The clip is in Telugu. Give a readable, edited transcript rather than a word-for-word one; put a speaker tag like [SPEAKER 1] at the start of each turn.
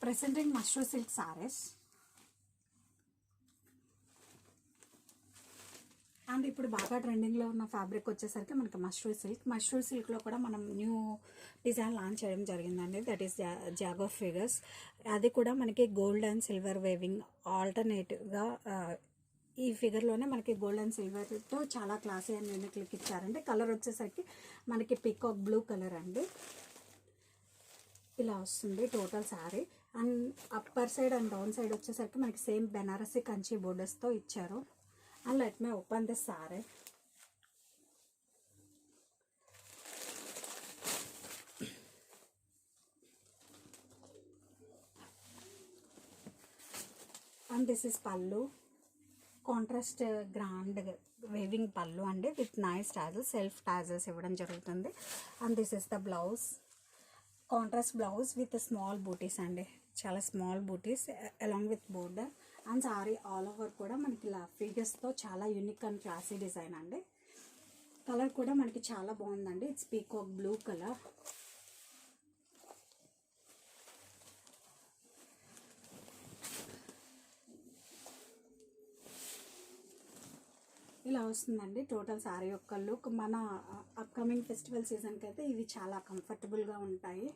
[SPEAKER 1] presenting mushroom silk sarees. And ఇప్పుడు బాగా ట్రెండింగ్లో ఉన్న ఫ్యాబ్రిక్ వచ్చేసరికి మనకి మష్రూమ్ సిల్క్లో కూడా మనం న్యూ డిజైన్ లాంచ్ చేయడం జరిగిందండి. That is Jago figures. అది కూడా మనకి గోల్డ్ అండ్ సిల్వర్ వేవింగ్ ఆల్టర్నేటివ్గా ఈ ఫిగర్లోనే మనకి గోల్డ్ అండ్ సిల్వర్తో చాలా క్లాసీ అండ్ యూనిక్ లుక్ ఇచ్చారండి. కలర్ వచ్చేసరికి మనకి పీకాక్ బ్లూ కలర్ అండి. ఇలా వస్తుంది total sari. And upper side and down side వచ్చేసరికి మనకి సేమ్ బెనారసి కంచి బోర్డర్స్తో ఇచ్చారు. And let me open this saree. And this is pallu. Contrast grand waving pallu and with nice tassels, self tassels ఇవ్వడం జరుగుతుంది. And this is the blouse. Contrast blouse with small booties అండి, చాలా small booties along with border. And sari all over కూడా మనకి ఇలా ఫిగర్స్తో చాలా యూనిక్ అండ్ క్లాసీ డిజైన్ అండి. కలర్ కూడా మనకి చాలా బాగుందండి. It's peacock blue colour. ఇలా వస్తుందండి టోటల్ శారీ యొక్క లుక్. మన అప్కమింగ్ ఫెస్టివల్ సీజన్కి అయితే ఇవి చాలా కంఫర్టబుల్గా ఉంటాయి.